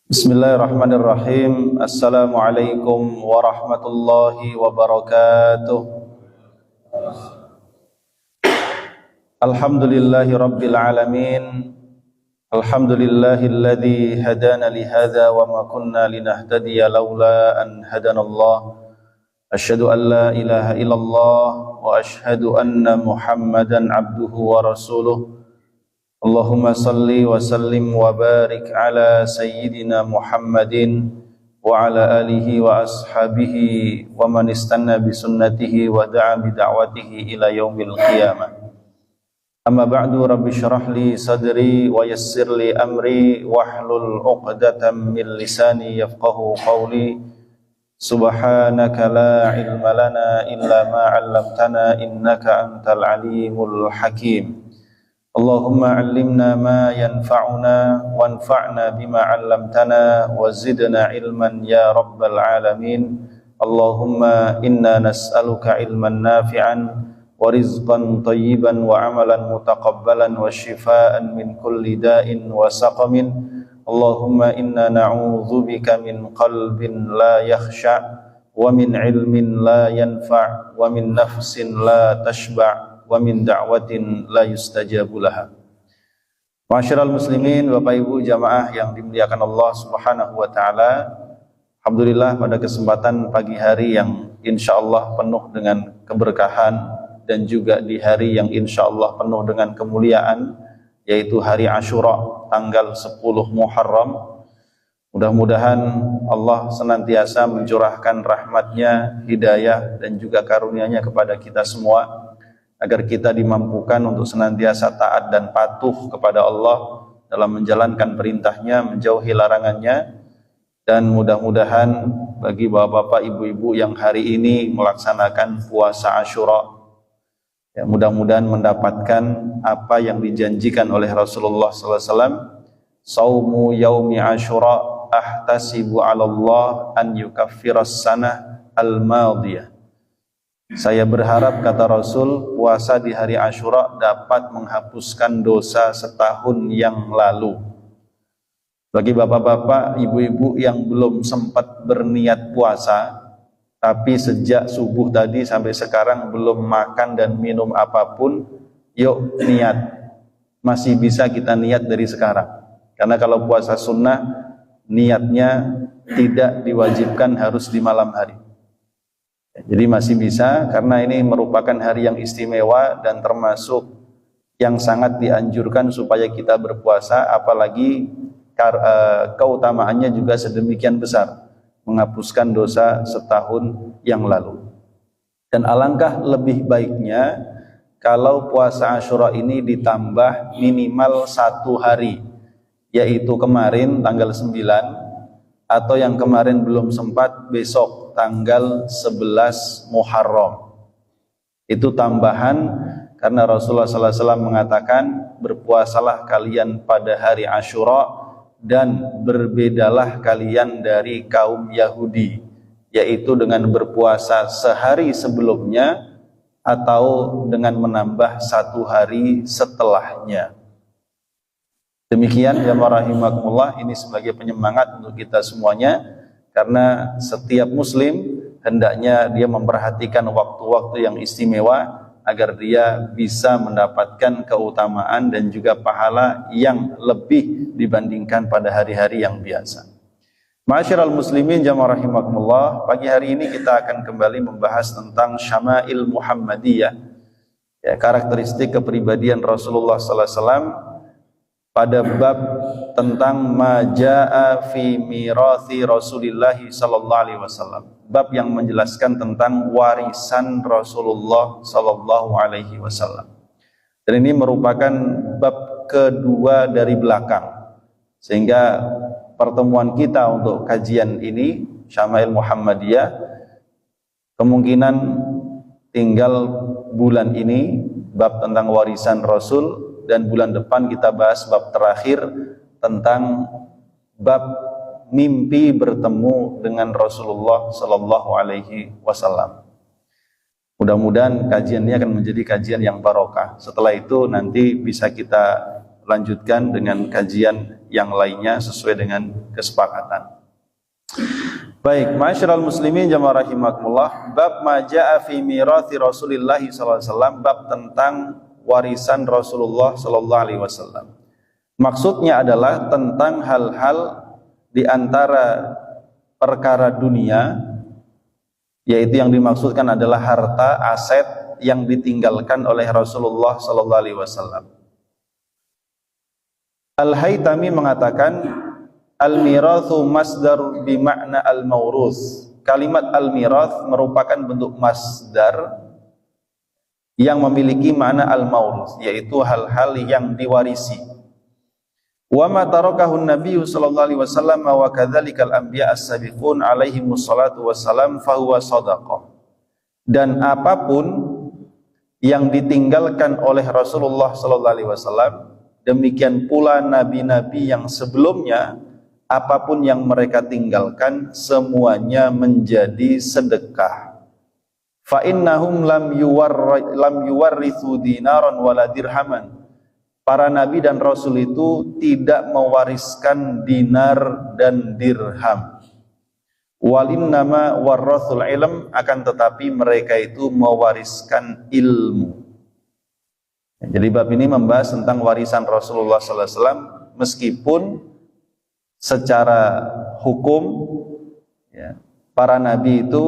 Bismillahirrahmanirrahim. Assalamualaikum warahmatullahi wabarakatuh. Alhamdulillahi rabbil alamin. Alhamdulillahilladzi hadana li hadza wa ma kunna linahtadiya laula an hadanallah. Asyhadu an la ilaha illallah wa asyhadu anna Muhammadan abduhu wa rasuluh. Allahumma salli wa sallim wa barik ala sayyidina Muhammadin wa ala alihi wa ashabihi wa man istanna bi sunnatihi wa da'a bi da'watihi ila yaumil qiyamah. Amma ba'du, rabbi syrah li sadri wa yassir li amri wahlul 'uqdatam min lisani yafqahu qawli. Subhanaka la ilma lana illa ma 'allamtana innaka antal alimul hakim. Allahumma 'allimna ma yanfa'una wanfa'na bima 'allamtana wa zidna ilman ya rabbal alamin. Allahumma inna nas'aluka ilman nafi'an wa rizqan thayyiban wa 'amalan mutaqabbalan wa shifaa'an min kulli da'in wa saqamin. Allahumma inna na'udzubika min qalbin la yakhsha' wa min ilmin la yanfa' wa min nafsin la tashba' wa min da'watin la yustajabu laha. Ma'asyiral muslimin, Bapak Ibu jamaah yang dimuliakan Allah Subhanahu wa taala. Alhamdulillah, pada kesempatan pagi hari yang insyaallah penuh dengan keberkahan dan juga di hari yang insyaallah penuh dengan kemuliaan, yaitu hari Asyura tanggal 10 Muharram. Mudah-mudahan Allah senantiasa mencurahkan rahmatnya, hidayah dan juga karunia-Nya kepada kita semua, agar kita dimampukan untuk senantiasa taat dan patuh kepada Allah dalam menjalankan perintahnya, menjauhi larangannya. Dan mudah-mudahan bagi bapak-bapak, ibu-ibu yang hari ini melaksanakan puasa Asyura, ya, mudah-mudahan mendapatkan apa yang dijanjikan oleh Rasulullah SAW. Saumu yaumi Asyura ahtasibu 'ala Allah an yukaffiras sanah al-madiyah. Saya berharap, kata Rasul, puasa di hari Asyura dapat menghapuskan dosa setahun yang lalu. Bagi bapak-bapak, ibu-ibu yang belum sempat berniat puasa, tapi sejak subuh tadi sampai sekarang belum makan dan minum apapun, yuk niat. Masih bisa kita niat dari sekarang. Karena kalau puasa sunnah, niatnya tidak diwajibkan harus di malam hari. Jadi masih bisa, karena ini merupakan hari yang istimewa dan termasuk yang sangat dianjurkan supaya kita berpuasa, apalagi keutamaannya juga sedemikian besar, menghapuskan dosa setahun yang lalu. Dan alangkah lebih baiknya kalau puasa Asyura ini ditambah minimal 1 hari, yaitu kemarin tanggal 9, atau yang kemarin belum sempat, besok tanggal 11 Muharram. Itu tambahan, karena Rasulullah SAW mengatakan, berpuasalah kalian pada hari Asyura dan berbedalah kalian dari kaum Yahudi, yaitu dengan berpuasa sehari sebelumnya atau dengan menambah 1 hari setelahnya. Demikian jamaah rahimakumullah, ini sebagai penyemangat untuk kita semuanya, karena setiap muslim hendaknya dia memperhatikan waktu-waktu yang istimewa agar dia bisa mendapatkan keutamaan dan juga pahala yang lebih dibandingkan pada hari-hari yang biasa. Ma'asyiral muslimin jamaah rahimakumullah, pagi hari ini kita akan kembali membahas tentang Syama'il Muhammadiyah, ya, karakteristik kepribadian Rasulullah sallallahu alaihi wasallam, pada bab tentang majaa fi mirathi Rasulillah sallallahu alaihi wasallam, bab yang menjelaskan tentang warisan Rasulullah sallallahu alaihi wasallam. Dan ini merupakan bab kedua dari belakang, sehingga pertemuan kita untuk kajian ini Syama'il Muhammadiyah kemungkinan tinggal bulan ini bab tentang warisan Rasul, dan bulan depan kita bahas bab terakhir tentang bab mimpi bertemu dengan Rasulullah sallallahu alaihi wasallam. Mudah-mudahan kajian ini akan menjadi kajian yang barokah. Setelah itu nanti bisa kita lanjutkan dengan kajian yang lainnya sesuai dengan kesepakatan. Baik, ma'asyiral muslimin jamaah rahimakumullah, bab ma jaa'a fi mirathi Rasulillah sallallahu alaihi wasallam, bab tentang warisan Rasulullah sallallahu alaihi wasallam. Maksudnya adalah tentang hal-hal di antara perkara dunia, yaitu yang dimaksudkan adalah harta, aset yang ditinggalkan oleh Rasulullah sallallahu alaihi wasallam. Al-Haytami mengatakan al-mirathu masdar bimakna al-mawruth. Kalimat al-mirath merupakan bentuk masdar yang memiliki makna al-mawruth, yaitu hal-hal yang diwarisi. Wa ma tarakahu an-nabiy sallallahu alaihi wasallam wa kadzalikal anbiya as-sabiqun alaihi wassalatu wassalam fa huwa shadaqah. Dan apapun yang ditinggalkan oleh Rasulullah sallallahu alaihi wasallam, demikian pula nabi-nabi yang sebelumnya, apapun yang mereka tinggalkan semuanya menjadi sedekah. Fa innahum lam yuwarrithu dinaran wala dirhaman. Para nabi dan rasul itu tidak mewariskan dinar dan dirham. Walinnama warrathul ilm, akan tetapi mereka itu mewariskan ilmu. Jadi bab ini membahas tentang warisan Rasulullah sallallahu alaihi wasallam, meskipun secara hukum ya, para nabi itu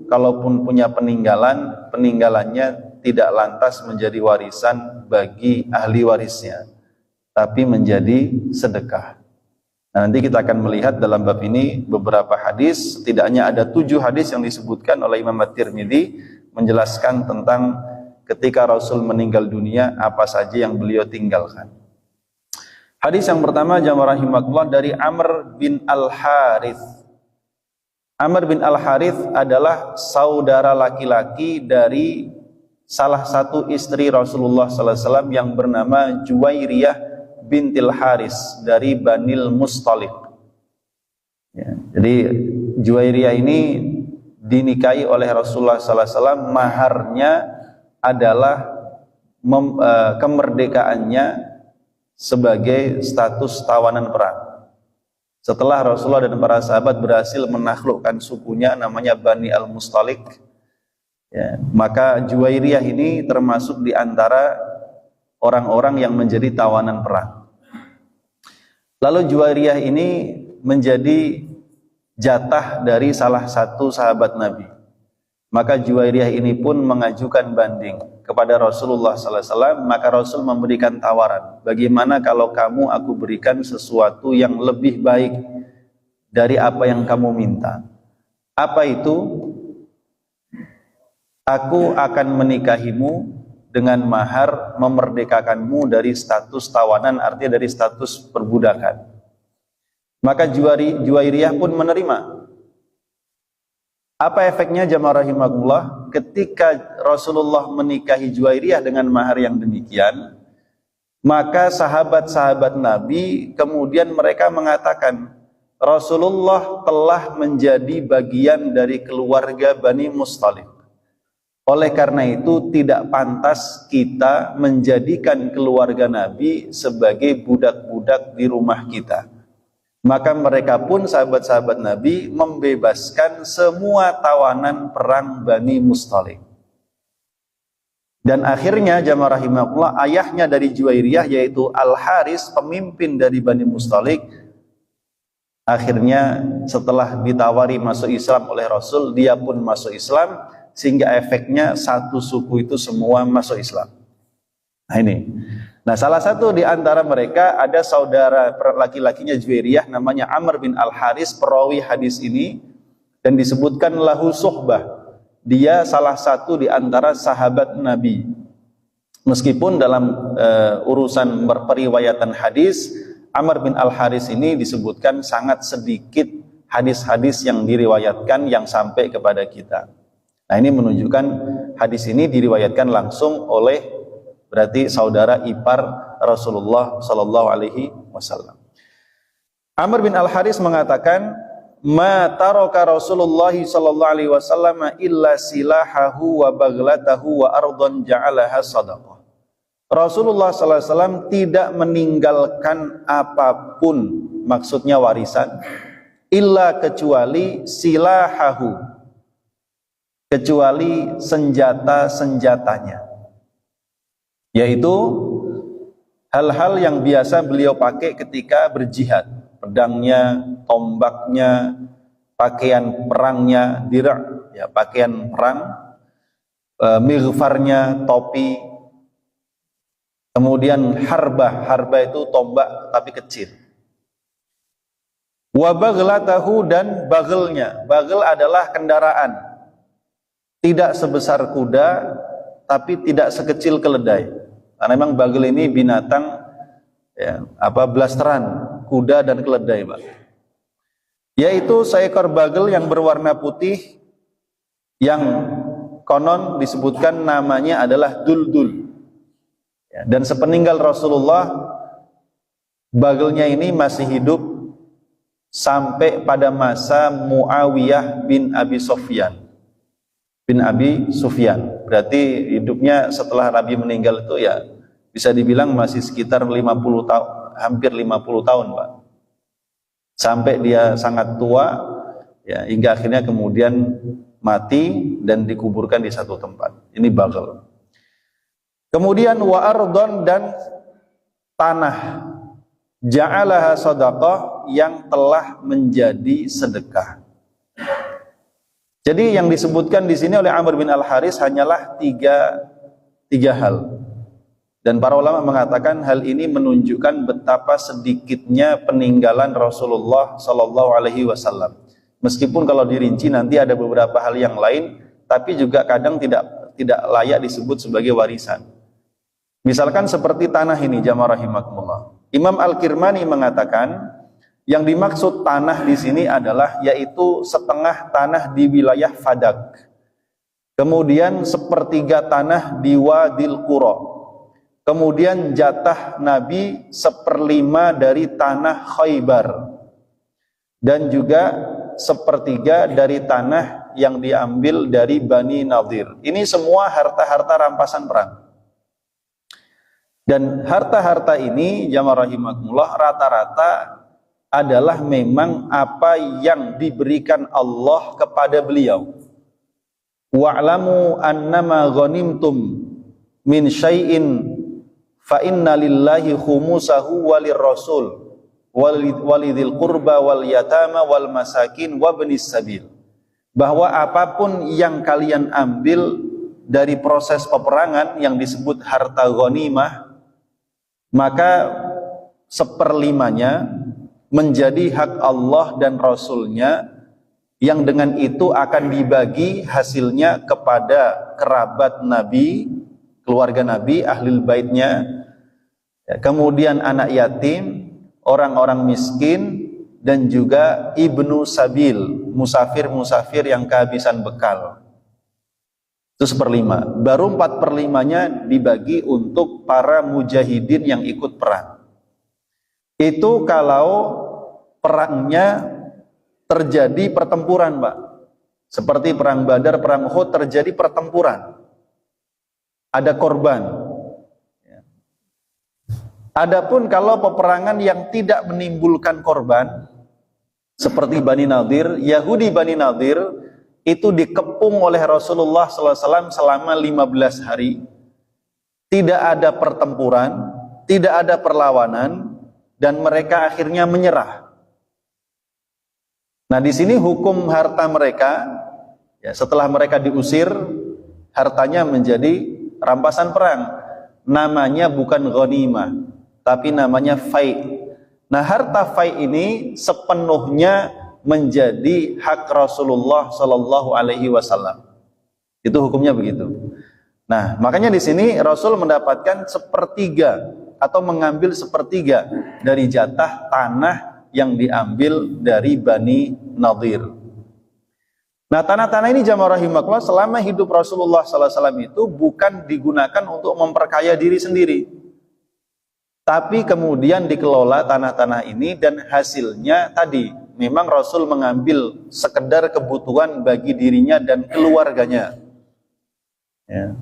kalaupun punya peninggalannya tidak lantas menjadi warisan bagi ahli warisnya, tapi menjadi sedekah. Nah, nanti kita akan melihat dalam bab ini beberapa hadis, setidaknya ada 7 hadis yang disebutkan oleh Imam At-Tirmidzi menjelaskan tentang ketika Rasul meninggal dunia apa saja yang beliau tinggalkan. Hadis yang pertama jamaah rahimakumullah dari Amr bin Al-Harith. Amr bin Al-Harith adalah saudara laki-laki dari salah satu istri Rasulullah sallallahu alaihi wasallam yang bernama Juwairiyah bintil Haris dari Banil Mustaliq. Ya, jadi Juwairiyah ini dinikahi oleh Rasulullah sallallahu alaihi wasallam, maharnya adalah kemerdekaannya sebagai status tawanan perang. Setelah Rasulullah dan para sahabat berhasil menaklukkan sukunya namanya Bani Al-Mustaliq, ya, maka Juwairiyah ini termasuk di antara orang-orang yang menjadi tawanan perang. Lalu Juwairiyah ini menjadi jatah dari salah satu sahabat Nabi. Maka Juwairiyah ini pun mengajukan banding kepada Rasulullah sallallahu alaihi wasallam, maka Rasul memberikan tawaran, bagaimana kalau kamu aku berikan sesuatu yang lebih baik dari apa yang kamu minta. Apa itu? Aku akan menikahimu dengan mahar memerdekakanmu dari status tawanan, artinya dari status perbudakan. Maka Juwairiyah pun menerima. Apa efeknya jamaah rahimakumullah? Ketika Rasulullah menikahi Juwairiyah dengan mahar yang demikian, maka sahabat-sahabat Nabi kemudian mereka mengatakan Rasulullah telah menjadi bagian dari keluarga Bani Mustaliq. Oleh karena itu tidak pantas kita menjadikan keluarga Nabi sebagai budak-budak di rumah kita. Maka mereka pun sahabat-sahabat Nabi membebaskan semua tawanan perang Bani Mustaliq. Dan akhirnya jamaah rahimakumullah, ayahnya dari Juwairiyah yaitu Al-Haris, pemimpin dari Bani Mustaliq, akhirnya setelah ditawari masuk Islam oleh Rasul, dia pun masuk Islam, sehingga efeknya satu suku itu semua masuk Islam. Nah ini. Nah, salah satu di antara mereka ada saudara laki-lakinya Juwairiyah namanya Amr bin Al-Haris, perawi hadis ini, dan disebutkan lahu suhbah. Dia salah satu di antara sahabat Nabi. Meskipun dalam urusan periwayatan hadis, Amr bin Al-Haris ini disebutkan sangat sedikit hadis-hadis yang diriwayatkan yang sampai kepada kita. Nah, ini menunjukkan hadis ini diriwayatkan langsung oleh berarti saudara ipar Rasulullah sallallahu alaihi wasallam. Amr bin Al-Haris mengatakan, "Ma taraka Rasulullah sallallahu alaihi wasallam illa silahahu wa baghlatahu wa ardhan ja'alaha sadaqah." Rasulullah SAW tidak meninggalkan apapun, maksudnya warisan, illa kecuali silahahu, kecuali senjata-senjatanya, yaitu hal-hal yang biasa beliau pakai ketika berjihad, pedangnya, tombaknya, pakaian perangnya, dir', ya, pakaian perang, mighfarnya, topi, kemudian harbah itu tombak tapi kecil. Wa baghlatahu, dan bagelnya. Bagel adalah kendaraan, tidak sebesar kuda tapi tidak sekecil keledai. Karena memang bagel ini binatang, ya, blasteran kuda dan keledai, Pak. Yaitu seekor bagel yang berwarna putih, yang konon disebutkan namanya adalah Duldul. Ya, dan sepeninggal Rasulullah, bagelnya ini masih hidup sampai pada masa Muawiyah bin Abi Sufyan. Berarti hidupnya setelah Nabi meninggal itu ya bisa dibilang masih sekitar 50 tahun, hampir 50 tahun, Pak. Sampai dia sangat tua, ya, hingga akhirnya kemudian mati dan dikuburkan di satu tempat. Ini bagel. Kemudian wa ardon, dan tanah, ja'alaha shadaqah, yang telah menjadi sedekah. Jadi yang disebutkan di sini oleh Amr bin Al-Haris hanyalah tiga hal. Dan para ulama mengatakan hal ini menunjukkan betapa sedikitnya peninggalan Rasulullah Sallallahu Alaihi Wasallam. Meskipun kalau dirinci nanti ada beberapa hal yang lain, tapi juga kadang tidak layak disebut sebagai warisan. Misalkan seperti tanah ini, jamaah rahimakumullah. Imam Al-Kirmani mengatakan yang dimaksud tanah di sini adalah yaitu setengah tanah di wilayah Fadak, kemudian sepertiga tanah di Wadil Qura, kemudian jatah Nabi 1/5 dari tanah Khaybar, dan juga 1/3 dari tanah yang diambil dari Bani Nadir. Ini semua harta-harta rampasan perang. Dan harta-harta ini, jamaah rahimakumullah, rata-rata adalah memang apa yang diberikan Allah kepada beliau. Wa'lamu annama ghanimtum min syai'in fa inna lillahi khumusahu walir rasul walidil qurba wal yatama wal masakin wabnis sabil. Bahwa apapun yang kalian ambil dari proses peperangan yang disebut harta ghanimah, maka 1/5-nya menjadi hak Allah dan Rasulnya, yang dengan itu akan dibagi hasilnya kepada kerabat Nabi, keluarga Nabi, ahlul baitnya, kemudian anak yatim, orang-orang miskin, dan juga ibnu sabil, musafir-musafir yang kehabisan bekal. Itu 1/5. Baru 4/5-nya dibagi untuk para mujahidin yang ikut perang. Itu kalau perangnya terjadi pertempuran, Pak. Seperti perang Badar, perang Uhud, terjadi pertempuran. Ada korban. Adapun kalau peperangan yang tidak menimbulkan korban, seperti Bani Nadir, Yahudi Bani Nadir, itu dikepung oleh Rasulullah SAW selama 15 hari. Tidak ada pertempuran, tidak ada perlawanan, dan mereka akhirnya menyerah. Nah, di sini hukum harta mereka, ya, setelah mereka diusir, hartanya menjadi rampasan perang. Namanya bukan ghanimah, tapi namanya fai'. Nah, harta fai' ini sepenuhnya menjadi hak Rasulullah Sallallahu Alaihi Wasallam. Itu hukumnya begitu. Nah, makanya di sini Rasul mendapatkan 1/3 atau mengambil 1/3 dari jatah tanah yang diambil dari Bani Nadir. Nah, tanah-tanah ini jamaah rahimakumullah selama hidup Rasulullah SAW itu bukan digunakan untuk memperkaya diri sendiri, tapi kemudian dikelola tanah-tanah ini, dan hasilnya tadi memang Rasul mengambil sekedar kebutuhan bagi dirinya dan keluarganya. Ya.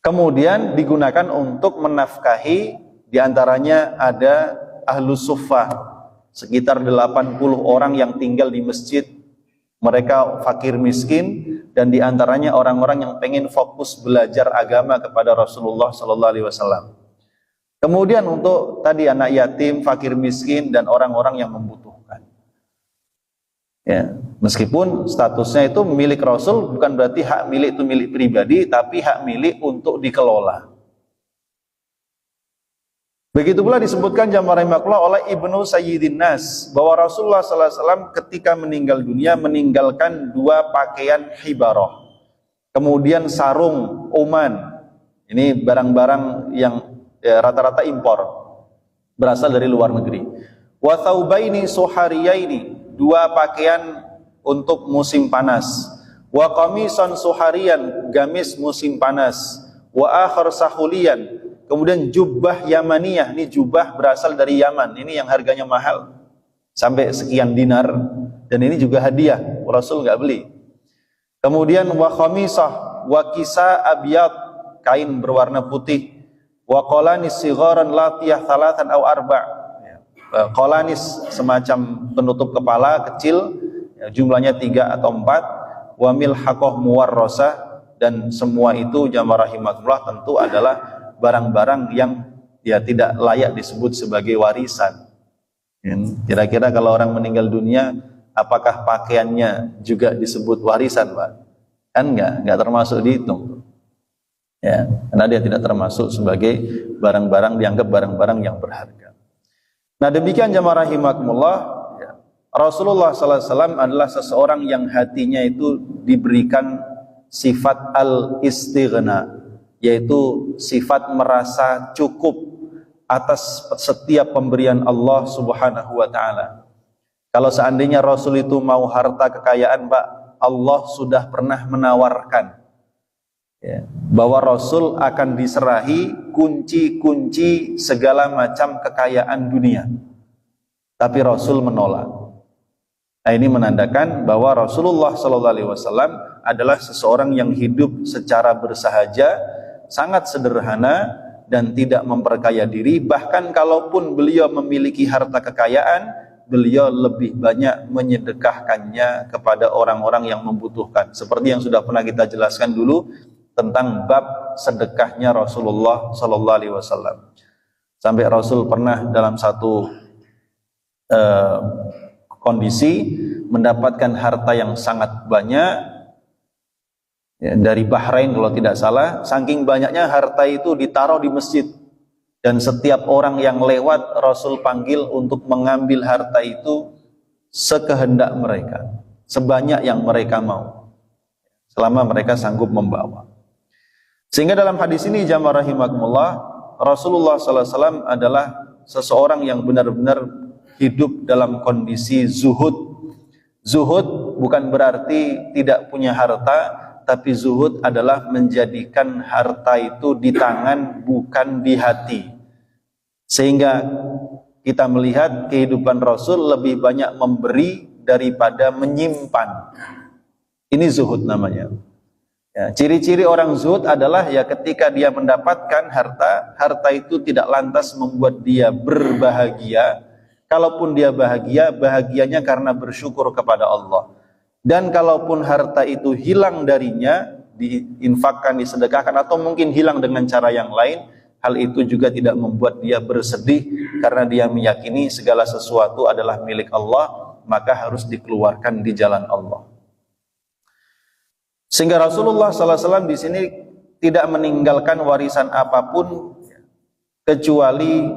Kemudian digunakan untuk menafkahi, diantaranya ada ahlus suffah, sekitar 80 orang yang tinggal di masjid. Mereka fakir miskin, dan diantaranya orang-orang yang pengen fokus belajar agama kepada Rasulullah SAW. Kemudian untuk tadi anak yatim, fakir miskin, dan orang-orang yang membutuhkan. Ya, meskipun statusnya itu milik Rasul, bukan berarti hak milik itu milik pribadi, tapi hak milik untuk dikelola. Begitu pula disebutkan jamaah rahimakumullah oleh Ibnu Sayyidin Nas bahwa Rasulullah SAW ketika meninggal dunia meninggalkan 2 pakaian hibarah, kemudian sarung uman. Ini barang-barang yang rata-rata impor, berasal dari luar negeri. Wa thawbaini suhariyaini, 2 pakaian untuk musim panas. Wa qamisan suhariyan, gamis musim panas. Wa akhar sahuliyan, kemudian jubah yamaniyah, ini jubah berasal dari Yaman, ini yang harganya mahal sampai sekian dinar, dan ini juga hadiah, Rasul nggak beli. Kemudian wa khamisah wa kisa abyad, kain berwarna putih. Wa qalanis sigharan latiyah thalathan aw arba', qalanis semacam penutup kepala kecil, jumlahnya 3 atau 4. Wa milhaqah muwarrasah, dan semua itu jamaah rahimakumullah tentu adalah barang-barang yang tidak layak disebut sebagai warisan. Kira-kira kalau orang meninggal dunia, apakah pakaiannya juga disebut warisan, Pak? Kan enggak termasuk dihitung. Ya, karena dia tidak termasuk sebagai barang-barang, dianggap barang-barang yang berharga. Nah, demikian jamaah rahimakumullah, Rasulullah SAW adalah seseorang yang hatinya itu diberikan sifat al-istighna, yaitu sifat merasa cukup atas setiap pemberian Allah Subhanahu wa ta'ala. Kalau seandainya Rasul itu mau harta kekayaan, Pak, Allah sudah pernah menawarkan bahwa Rasul akan diserahi kunci-kunci segala macam kekayaan dunia, tapi Rasul menolak. Nah, ini menandakan bahwa Rasulullah SAW adalah seseorang yang hidup secara bersahaja, sangat sederhana, dan tidak memperkaya diri. Bahkan kalaupun beliau memiliki harta kekayaan, beliau lebih banyak menyedekahkannya kepada orang-orang yang membutuhkan. Seperti yang sudah pernah kita jelaskan dulu tentang bab sedekahnya Rasulullah SAW. Sampai Rasul pernah dalam satu kondisi mendapatkan harta yang sangat banyak dari Bahrain kalau tidak salah. Saking banyaknya harta itu ditaruh di masjid, dan setiap orang yang lewat Rasul panggil untuk mengambil harta itu sekehendak mereka, sebanyak yang mereka mau, selama mereka sanggup membawa. Sehingga dalam hadis ini jamaah rahimakumullah, Rasulullah SAW adalah seseorang yang benar-benar hidup dalam kondisi zuhud. Zuhud bukan berarti tidak punya harta, tapi zuhud adalah menjadikan harta itu di tangan, bukan di hati. Sehingga kita melihat kehidupan Rasul lebih banyak memberi daripada menyimpan. Ini zuhud namanya. Ya, ciri-ciri orang zuhud adalah ketika dia mendapatkan harta, harta itu tidak lantas membuat dia berbahagia. Kalaupun dia bahagia, bahagianya karena bersyukur kepada Allah. Dan kalaupun harta itu hilang darinya, diinfakkan, disedekahkan, atau mungkin hilang dengan cara yang lain, hal itu juga tidak membuat dia bersedih, karena dia meyakini segala sesuatu adalah milik Allah, maka harus dikeluarkan di jalan Allah. Sehingga Rasulullah SAW di sini tidak meninggalkan warisan apapun kecuali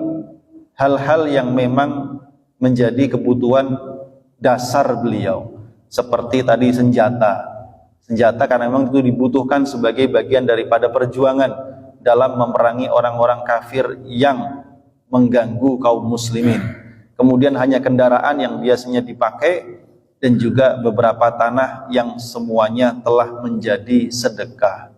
hal-hal yang memang menjadi kebutuhan dasar beliau, seperti tadi senjata karena memang itu dibutuhkan sebagai bagian daripada perjuangan dalam memerangi orang-orang kafir yang mengganggu kaum muslimin. Kemudian hanya kendaraan yang biasanya dipakai, dan juga beberapa tanah yang semuanya telah menjadi sedekah.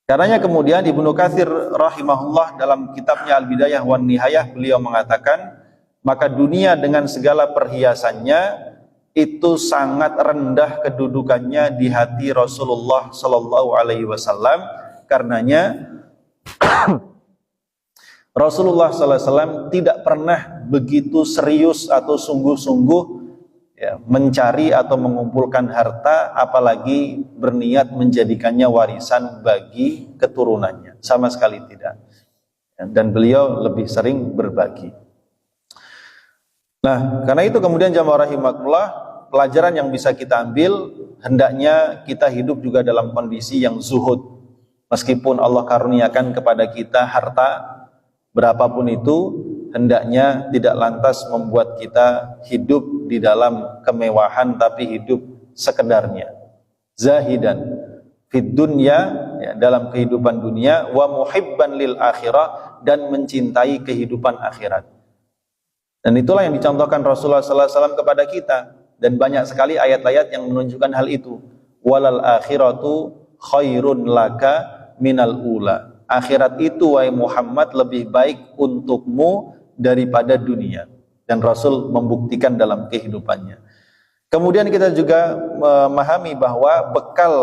Karenanya kemudian Ibnu Katsir rahimahullah dalam kitabnya Al-Bidayah wan Nihayah, beliau mengatakan, maka dunia dengan segala perhiasannya itu sangat rendah kedudukannya di hati Rasulullah sallallahu alaihi wasallam. Karenanya Rasulullah SAW tidak pernah begitu serius atau sungguh-sungguh ya, mencari atau mengumpulkan harta, apalagi berniat menjadikannya warisan bagi keturunannya. Sama sekali tidak. Dan beliau lebih sering berbagi. Nah, karena itu kemudian jamaah rahimakumullah, pelajaran yang bisa kita ambil, hendaknya kita hidup juga dalam kondisi yang zuhud. Meskipun Allah karuniakan kepada kita harta berapapun itu, hendaknya tidak lantas membuat kita hidup di dalam kemewahan, tapi hidup sekedarnya. Zahidan fid dunya, ya, dalam kehidupan dunia, wa muhibban lil akhirah, dan mencintai kehidupan akhirat. Dan itulah yang dicontohkan Rasulullah SAW kepada kita, dan banyak sekali ayat-ayat yang menunjukkan hal itu. Walal akhiratu khairun laka minal ula. Akhirat itu wahai Muhammad lebih baik untukmu daripada dunia. Dan Rasul membuktikan dalam kehidupannya. Kemudian kita juga memahami bahwa bekal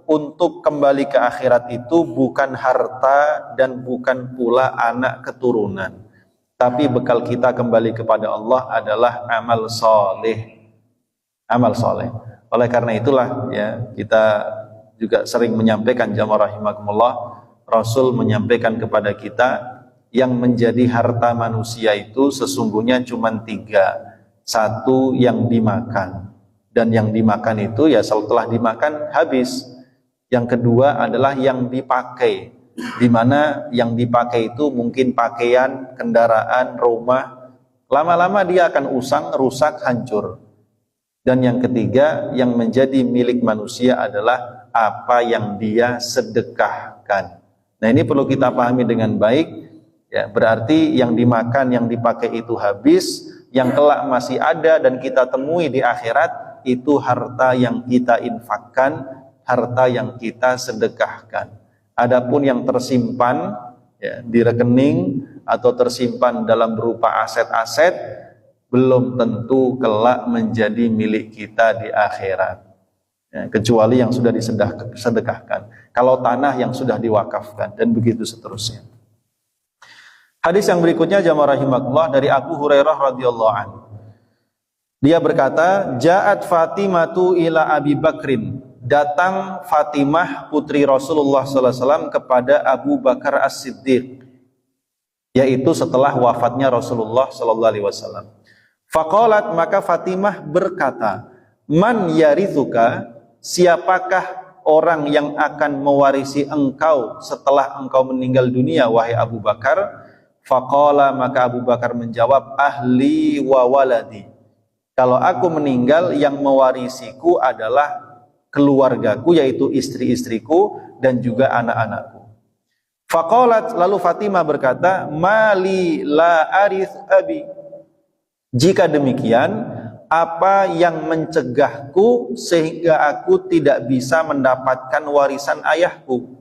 untuk kembali ke akhirat itu bukan harta dan bukan pula anak keturunan. Tapi bekal kita kembali kepada Allah adalah amal soleh. Amal soleh. Oleh karena itulah ya, kita juga sering menyampaikan jamaah rahimakumullah, Rasul menyampaikan kepada kita yang menjadi harta manusia itu sesungguhnya cuma 3. Satu, yang dimakan, dan yang dimakan itu ya setelah dimakan habis. Yang kedua adalah yang dipakai, di mana yang dipakai itu mungkin pakaian, kendaraan, rumah. Lama-lama dia akan usang, rusak, hancur. Dan yang ketiga, yang menjadi milik manusia adalah apa yang dia sedekahkan. Nah, ini perlu kita pahami dengan baik, ya, berarti yang dimakan, yang dipakai itu habis, yang kelak masih ada dan kita temui di akhirat, itu harta yang kita infakkan, harta yang kita sedekahkan. Adapun yang tersimpan ya, di rekening atau tersimpan dalam berupa aset-aset, belum tentu kelak menjadi milik kita di akhirat. Ya, kecuali yang sudah disedekahkan. Kalau tanah yang sudah diwakafkan, dan begitu seterusnya. Hadis yang berikutnya jamaah rahimakumullah dari Abu Hurairah radhiyallahu anhu. Dia berkata, "Ja'at Fatimatu ila Abi Bakrin." Datang Fatimah putri Rasulullah sallallahu alaihi wasallam kepada Abu Bakar As-Siddiq, yaitu setelah wafatnya Rasulullah sallallahu alaihi wasallam. Faqalat, maka Fatimah berkata, "Man yarithuka?" Siapakah orang yang akan mewarisi engkau setelah engkau meninggal dunia, wahai Abu Bakar? Faqala, maka Abu Bakar menjawab, ahli wa waladi. Kalau aku meninggal, yang mewarisiku adalah keluargaku, yaitu istri-istriku dan juga anak-anakku. Faqalat, lalu Fatimah berkata, mali la arith abi. Jika demikian, apa yang mencegahku sehingga aku tidak bisa mendapatkan warisan ayahku?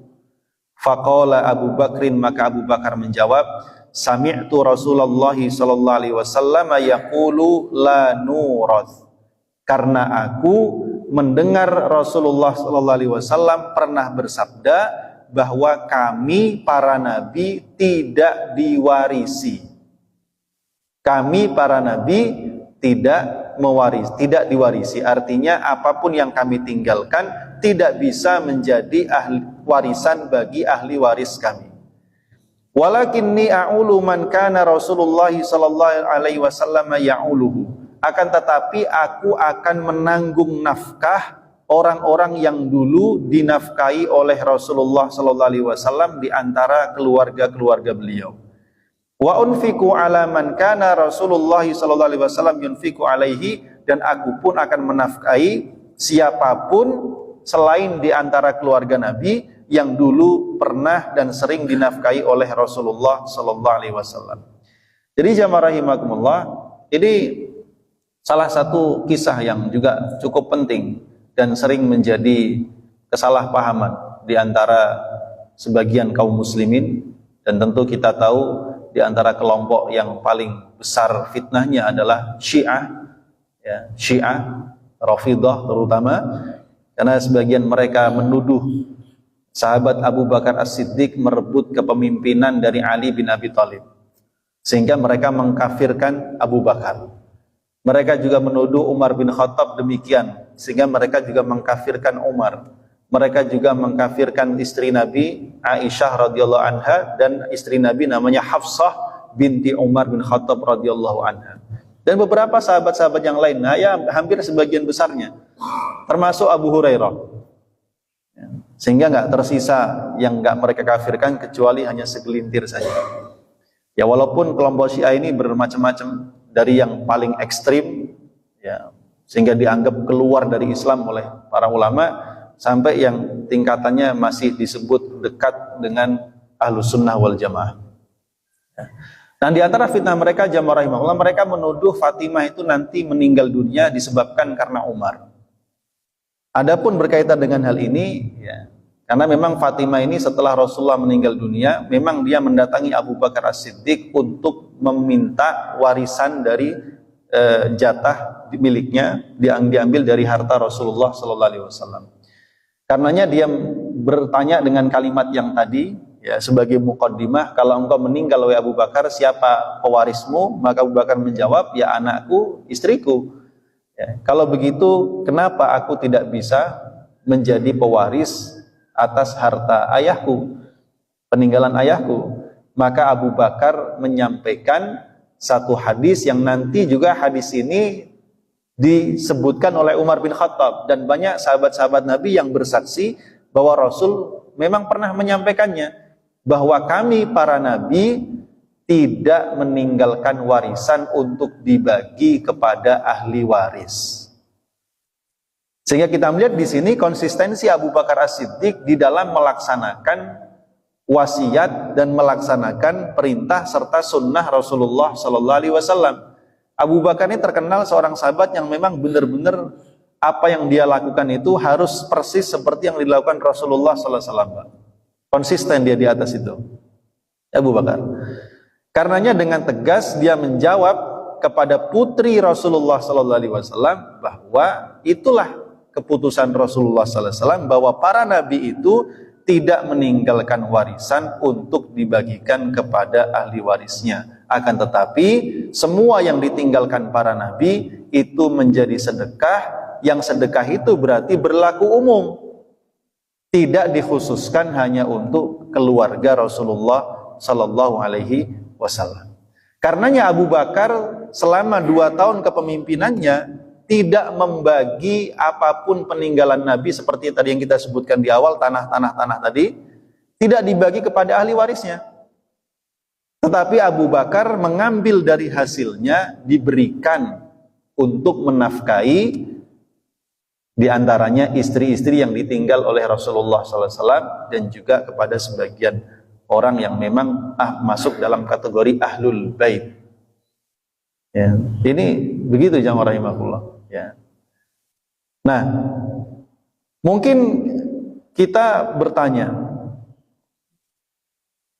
Faqala Abu Bakrin, maka Abu Bakar menjawab, sami'tu Rasulullah sallallahu alaihi wasallam yaqulu la nurath. Karena aku mendengar Rasulullah sallallahu alaihi wasallam pernah bersabda bahwa kami para nabi tidak diwarisi. Kami para nabi tidak diwarisi, artinya apapun yang kami tinggalkan tidak bisa menjadi warisan bagi ahli waris kami. Walakinni a'ulu man kana Rasulullah sallallahu alaihi wasallam ya'uluhu. Akan tetapi aku akan menanggung nafkah orang-orang yang dulu dinafkahi oleh Rasulullah sallallahu alaihi wasallam di antara keluarga-keluarga beliau. Wa unfiqu ala man kana Rasulullah sallallahu alaihi wasallam yunfiqu alaihi, dan aku pun akan menafkahi siapapun selain di antara keluarga Nabi yang dulu pernah dan sering dinafkahi oleh Rasulullah sallallahu alaihi wasallam. Jadi jamaah rahimakumullah, ini salah satu kisah yang juga cukup penting dan sering menjadi kesalahpahaman di antara sebagian kaum muslimin, dan tentu kita tahu di antara kelompok yang paling besar fitnahnya adalah Syiah, ya, Syiah, Rafidhah terutama, karena sebagian mereka menuduh sahabat Abu Bakar As-Siddiq merebut kepemimpinan dari Ali bin Abi Thalib, sehingga mereka mengkafirkan Abu Bakar. Mereka juga menuduh Umar bin Khattab demikian, sehingga mereka juga mengkafirkan Umar. Mereka juga mengkafirkan istri Nabi Aisyah radhiyallahu anha dan istri Nabi namanya Hafsah binti Umar bin Khattab radhiyallahu anha. Dan beberapa sahabat-sahabat yang lain, nah ya hampir sebagian besarnya, termasuk Abu Hurairah. Sehingga nggak tersisa yang nggak mereka kafirkan kecuali hanya segelintir saja. Ya walaupun kelompok Syiah ini bermacam-macam, dari yang paling ekstrim, ya sehingga dianggap keluar dari Islam oleh para ulama, sampai yang tingkatannya masih disebut dekat dengan Ahlus Sunnah wal Jamaah. Nah, di antara fitnah mereka, jamaah rahimahullah, mereka menuduh Fatimah itu nanti meninggal dunia disebabkan karena Umar. Adapun berkaitan dengan hal ini, ya, karena memang Fatimah ini setelah Rasulullah meninggal dunia, memang dia mendatangi Abu Bakar As-Siddiq untuk meminta warisan dari jatah miliknya, diambil dari harta Rasulullah Sallallahu Alaihi Wasallam. Karenanya dia bertanya dengan kalimat yang tadi, ya, sebagai muqaddimah, kalau engkau meninggal wahai Abu Bakar, siapa pewarismu? Maka Abu Bakar menjawab, ya anakku, istriku. Ya, kalau begitu, kenapa aku tidak bisa menjadi pewaris atas harta ayahku, peninggalan ayahku? Maka Abu Bakar menyampaikan satu hadis yang nanti juga hadis ini disebutkan oleh Umar bin Khattab, dan banyak sahabat-sahabat Nabi yang bersaksi bahwa Rasul memang pernah menyampaikannya, bahwa kami para nabi tidak meninggalkan warisan untuk dibagi kepada ahli waris. Sehingga kita melihat di sini konsistensi Abu Bakar As-Siddiq di dalam melaksanakan wasiat dan melaksanakan perintah serta sunnah Rasulullah Sallallahu Alaihi Wasallam. Abu Bakar ini terkenal seorang sahabat yang memang benar-benar apa yang dia lakukan itu harus persis seperti yang dilakukan Rasulullah Sallallahu Alaihi Wasallam. Konsisten dia di atas itu, Abu Bakar. Karenanya dengan tegas dia menjawab kepada putri Rasulullah Sallallahu Alaihi Wasallam bahwa itulah keputusan Rasulullah Sallallahu Alaihi Wasallam, bahwa para nabi itu tidak meninggalkan warisan untuk dibagikan kepada ahli warisnya. Akan tetapi semua yang ditinggalkan para nabi itu menjadi sedekah, yang sedekah itu berarti berlaku umum, tidak dikhususkan hanya untuk keluarga Rasulullah Sallallahu Alaihi Wasallam. Karenanya Abu Bakar selama 2 tahun kepemimpinannya tidak membagi apapun peninggalan Nabi seperti tadi yang kita sebutkan di awal, tanah tadi tidak dibagi kepada ahli warisnya. Tetapi Abu Bakar mengambil dari hasilnya, diberikan untuk menafkahi di antaranya istri-istri yang ditinggal oleh Rasulullah SAW dan juga kepada sebagian orang yang memang masuk dalam kategori ahlul bait. Ya, ini begitu jamaah rahimahullah. Ya. Nah, mungkin kita bertanya,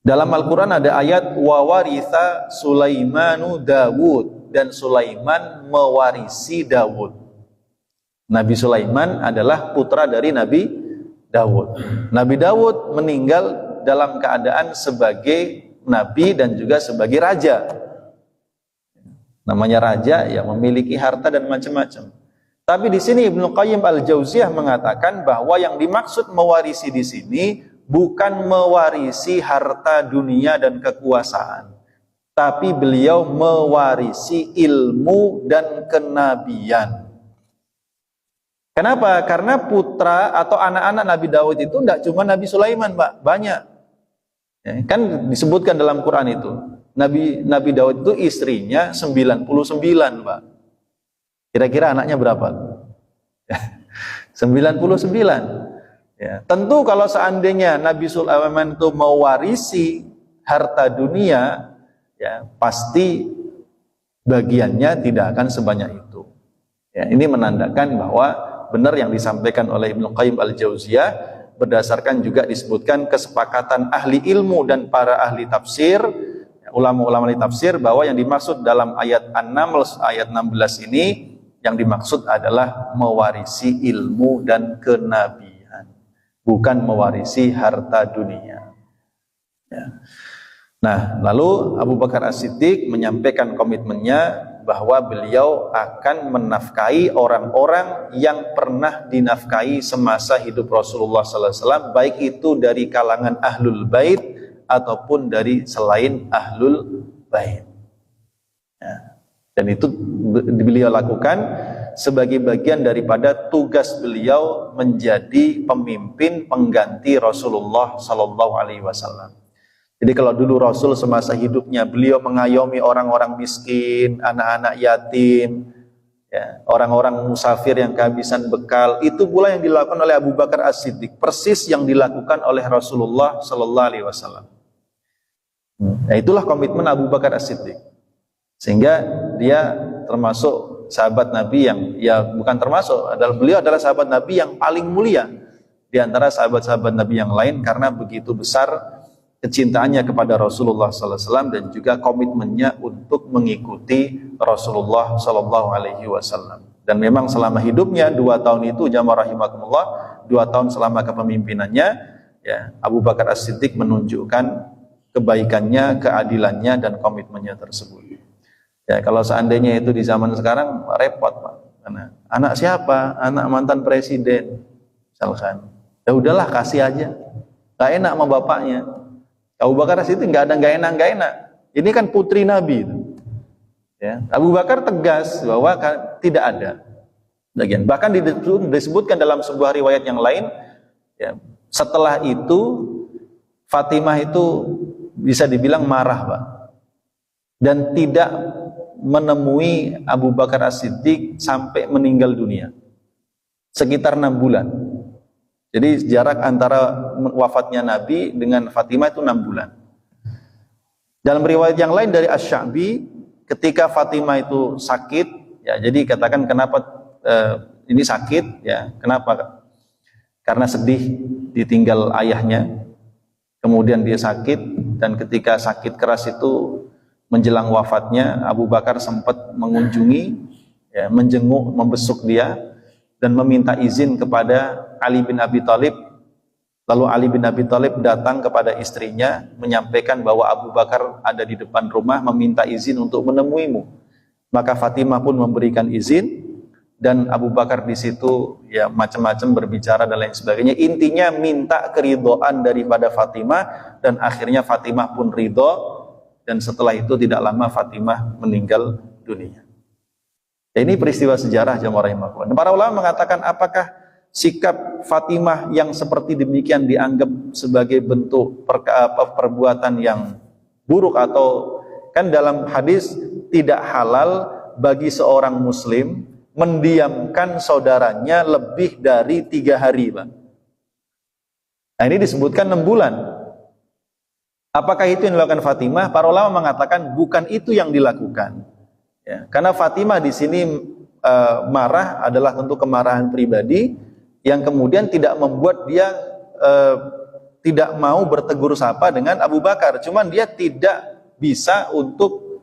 dalam Al-Quran ada ayat wa waritha Sulaimanu Dawud, dan Sulaiman mewarisi Dawud. Nabi Sulaiman adalah putra dari Nabi Dawud. Nabi Dawud meninggal dalam keadaan sebagai nabi dan juga sebagai raja. Namanya raja ya memiliki harta dan macam-macam. Tapi di sini Ibnu Qayyim Al-Jauziyah mengatakan bahwa yang dimaksud mewarisi di sini bukan mewarisi harta dunia dan kekuasaan, tapi beliau mewarisi ilmu dan kenabian. Kenapa? Karena putra atau anak-anak Nabi Daud itu tidak cuma Nabi Sulaiman, Pak, banyak. Ya, kan disebutkan dalam Quran itu. Nabi Daud itu istrinya 99, Pak. Kira-kira anaknya berapa? 99. Ya, tentu kalau seandainya Nabi Sulaiman itu mewarisi harta dunia, ya pasti bagiannya tidak akan sebanyak itu. Ya, ini menandakan bahwa benar yang disampaikan oleh Ibnu Qayyim Al-Jauziyah, berdasarkan juga disebutkan kesepakatan ahli ilmu dan para ahli tafsir, ulama-ulama ahli tafsir, bahwa yang dimaksud dalam ayat An-Naml ayat 16 ini, yang dimaksud adalah mewarisi ilmu dan kenabian, bukan mewarisi harta dunia. Ya. Nah, lalu Abu Bakar As-Siddiq menyampaikan komitmennya bahwa beliau akan menafkahi orang-orang yang pernah dinafkahi semasa hidup Rasulullah SAW, baik itu dari kalangan Ahlul Bait ataupun dari selain Ahlul Bait. Ya. Dan itu beliau lakukan sebagai bagian daripada tugas beliau menjadi pemimpin pengganti Rasulullah SAW. Jadi kalau dulu Rasul semasa hidupnya beliau mengayomi orang-orang miskin, anak-anak yatim, ya, orang-orang musafir yang kehabisan bekal, itu pula yang dilakukan oleh Abu Bakar As-Siddiq, persis yang dilakukan oleh Rasulullah SAW. Nah, itulah komitmen Abu Bakar As-Siddiq, sehingga dia termasuk sahabat Nabi yang, ya bukan termasuk, beliau adalah sahabat Nabi yang paling mulia di antara sahabat-sahabat Nabi yang lain, karena begitu besar kecintaannya kepada Rasulullah SAW dan juga komitmennya untuk mengikuti Rasulullah SAW. Dan memang selama hidupnya 2 tahun itu, jamaah rahimakumullah, 2 tahun selama kepemimpinannya, ya, Abu Bakar As-Siddiq menunjukkan kebaikannya, keadilannya, dan komitmennya tersebut. Ya, kalau seandainya itu di zaman sekarang repot, Pak. Karena anak siapa? Anak mantan presiden, misalkan. Ya udahlah, kasih aja. Gak enak sama bapaknya. Abu Bakar itu nggak enak. Ini kan putri Nabi. Ya, Abu Bakar tegas bahwa tidak ada. Bahkan disebutkan dalam sebuah riwayat yang lain, ya, setelah itu Fatimah itu bisa dibilang marah, Pak, dan tidak menemui Abu Bakar As-Siddiq sampai meninggal dunia, sekitar 6 bulan. Jadi jarak antara wafatnya Nabi dengan Fatimah itu 6 bulan. Dalam riwayat yang lain dari Asy-Sya'bi, ketika Fatimah itu sakit, ya, jadi katakan kenapa ini sakit, ya, kenapa? Karena sedih ditinggal ayahnya, kemudian dia sakit, dan ketika sakit keras itu menjelang wafatnya, Abu Bakar sempat mengunjungi, ya, menjenguk, membesuk dia, dan meminta izin kepada Ali bin Abi Thalib. Lalu Ali bin Abi Thalib datang kepada istrinya menyampaikan bahwa Abu Bakar ada di depan rumah meminta izin untuk menemuimu. Maka Fatimah pun memberikan izin, dan Abu Bakar di situ, ya, macam-macam berbicara dan lain sebagainya. Intinya minta keridhaan daripada Fatimah, dan akhirnya Fatimah pun ridho, dan setelah itu tidak lama Fatimah meninggal dunia. Ini peristiwa sejarah, jamaah rahimakumullah. Para ulama mengatakan, apakah sikap Fatimah yang seperti demikian dianggap sebagai bentuk perbuatan yang buruk, atau kan dalam hadis tidak halal bagi seorang muslim mendiamkan saudaranya lebih dari 3 hari, Pak. Nah, ini disebutkan 6 bulan. Apakah itu yang dilakukan Fatimah? Para ulama mengatakan bukan itu yang dilakukan. Ya, karena Fatimah di sini marah adalah tentu kemarahan pribadi yang kemudian tidak membuat dia tidak mau bertegur sapa dengan Abu Bakar. Cuman dia tidak bisa untuk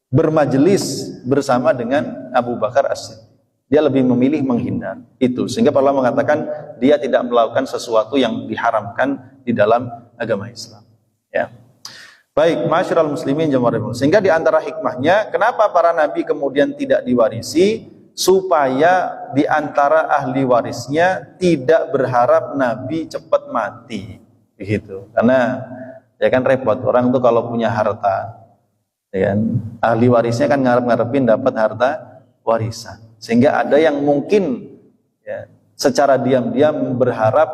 bermajelis bersama dengan Abu Bakar As-Siddiq. Dia lebih memilih menghindar. Itu sehingga para ulama mengatakan dia tidak melakukan sesuatu yang diharamkan di dalam agama Islam. Ya. Baik, masyarul muslimin jamaah muslimin. Sehingga di antara hikmahnya, kenapa para nabi kemudian tidak diwarisi, supaya di antara ahli warisnya tidak berharap nabi cepat mati, begitu. Karena ya kan repot, orang tuh kalau punya harta, ya kan, ahli warisnya kan ngarep-ngarepin dapat harta warisan. Sehingga ada yang mungkin, ya, secara diam-diam berharap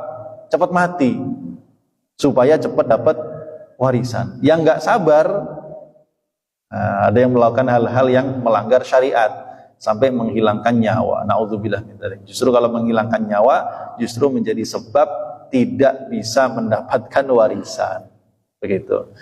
cepat mati supaya cepat dapat warisan. Yang nggak sabar, ada yang melakukan hal-hal yang melanggar syariat sampai menghilangkan nyawa. Na'udzubillah min dzalik. Justru kalau menghilangkan nyawa, justru menjadi sebab tidak bisa mendapatkan warisan. Begitu.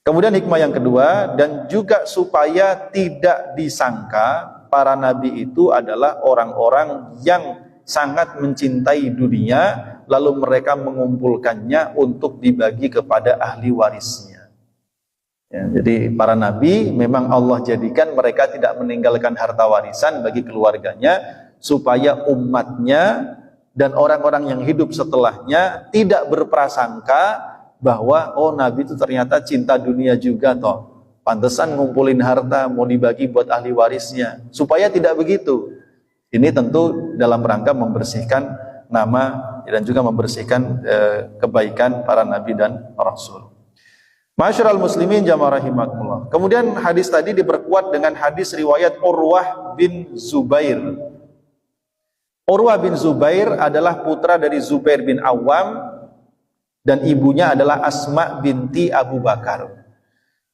Kemudian hikmah yang kedua, dan juga supaya tidak disangka para nabi itu adalah orang-orang yang sangat mencintai dunia, lalu mereka mengumpulkannya untuk dibagi kepada ahli warisnya. Ya, jadi para nabi memang Allah jadikan mereka tidak meninggalkan harta warisan bagi keluarganya, supaya umatnya dan orang-orang yang hidup setelahnya tidak berprasangka bahwa oh Nabi itu ternyata cinta dunia juga toh. Pantesan ngumpulin harta mau dibagi buat ahli warisnya. Supaya tidak begitu. Ini tentu dalam rangka membersihkan nama dan juga membersihkan kebaikan para nabi dan rasul. Ma'asyiral muslimin jamaah rahimakumullah. Kemudian hadis tadi diperkuat dengan hadis riwayat Urwah bin Zubair. Urwah bin Zubair adalah putra dari Zubair bin Awam dan ibunya adalah Asma binti Abu Bakar.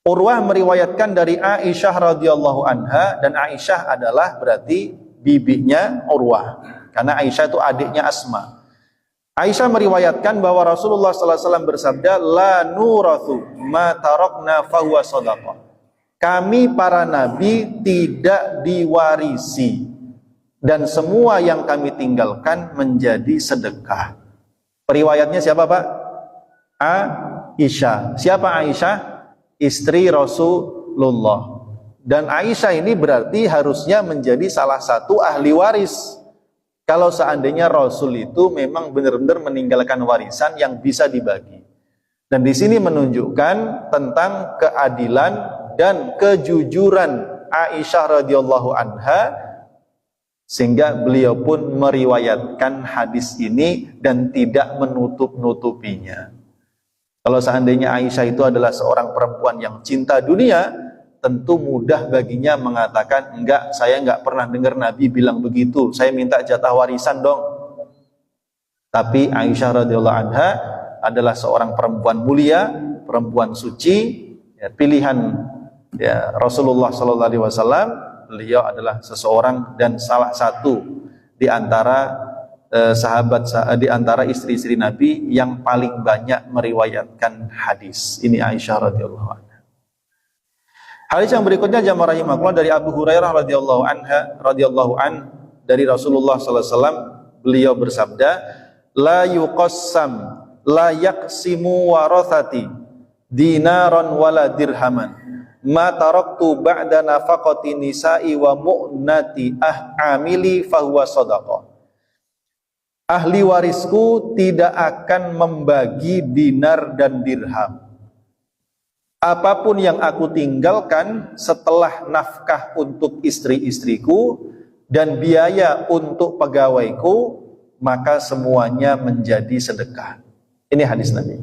Urwah meriwayatkan dari Aisyah radhiyallahu anha, dan Aisyah adalah berarti bibinya Urwah karena Aisyah itu adiknya Asma. Aisyah meriwayatkan bahwa Rasulullah sallallahu alaihi wasallam bersabda, la nurathu ma tarakna fahuwa shadaqah. Kami para nabi tidak diwarisi dan semua yang kami tinggalkan menjadi sedekah. Periwayatnya siapa Pak? Aisyah. Siapa Aisyah? Istri Rasulullah. Dan Aisyah ini berarti harusnya menjadi salah satu ahli waris. Kalau seandainya Rasul itu memang benar-benar meninggalkan warisan yang bisa dibagi. Dan di sini menunjukkan tentang keadilan dan kejujuran Aisyah radhiyallahu anha, sehingga beliau pun meriwayatkan hadis ini dan tidak menutup-nutupinya. Kalau seandainya Aisyah itu adalah seorang perempuan yang cinta dunia, tentu mudah baginya mengatakan, enggak, saya enggak pernah dengar Nabi bilang begitu, saya minta jatah warisan dong. Tapi Aisyah radhiyallahu anha adalah seorang perempuan mulia, perempuan suci, ya, pilihan ya, Rasulullah sallallahu alaihi wasallam. Beliau adalah seseorang dan salah satu di antara di antara istri-istri Nabi yang paling banyak meriwayatkan hadis. Ini Aisyah radhiyallahu anha. Hadis yang berikutnya jamaah rahimakumullah dari Abu Hurairah radhiyallahu an dari Rasulullah sallallahu alaihi wasallam, beliau bersabda, la yuqassam la yaqsimu warathati dinaran wala dirhaman ma taraktu ba'da nafaqati nisa'i wa mu'nati amili fahuwa shadaqah. Ahli warisku tidak akan membagi dinar dan dirham. Apapun yang aku tinggalkan setelah nafkah untuk istri-istriku dan biaya untuk pegawaiku, maka semuanya menjadi sedekah. Ini hadis Nabi.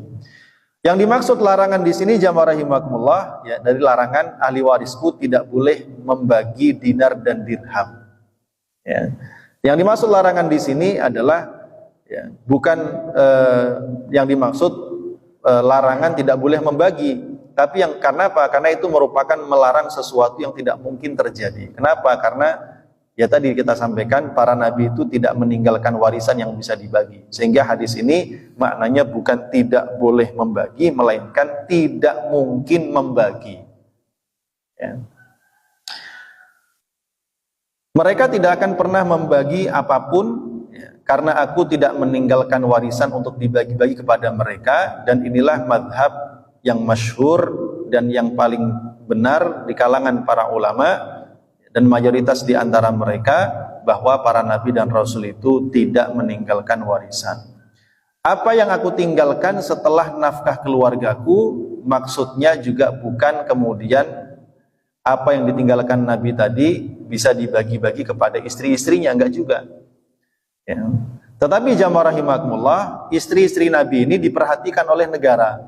Yang dimaksud larangan di sini jamaah rahimakumullah, ya, dari larangan ahli warisku tidak boleh membagi dinar dan dirham. Ya. Yang dimaksud larangan di sini adalah ya, bukan yang dimaksud larangan tidak boleh membagi, tapi yang karena apa? Karena itu merupakan melarang sesuatu yang tidak mungkin terjadi. Kenapa? Karena ya tadi kita sampaikan para nabi itu tidak meninggalkan warisan yang bisa dibagi. Sehingga hadis ini maknanya bukan tidak boleh membagi, melainkan tidak mungkin membagi. Ya. Mereka tidak akan pernah membagi apapun ya, karena aku tidak meninggalkan warisan untuk dibagi-bagi kepada mereka. Dan inilah madhab yang masyhur dan yang paling benar di kalangan para ulama dan mayoritas di antara mereka, bahwa para nabi dan rasul itu tidak meninggalkan warisan. Apa yang aku tinggalkan setelah nafkah keluargaku, maksudnya juga bukan kemudian apa yang ditinggalkan nabi tadi bisa dibagi-bagi kepada istri-istrinya, enggak juga ya. Tetapi jamaah rahimakumullah, istri-istri nabi ini diperhatikan oleh negara,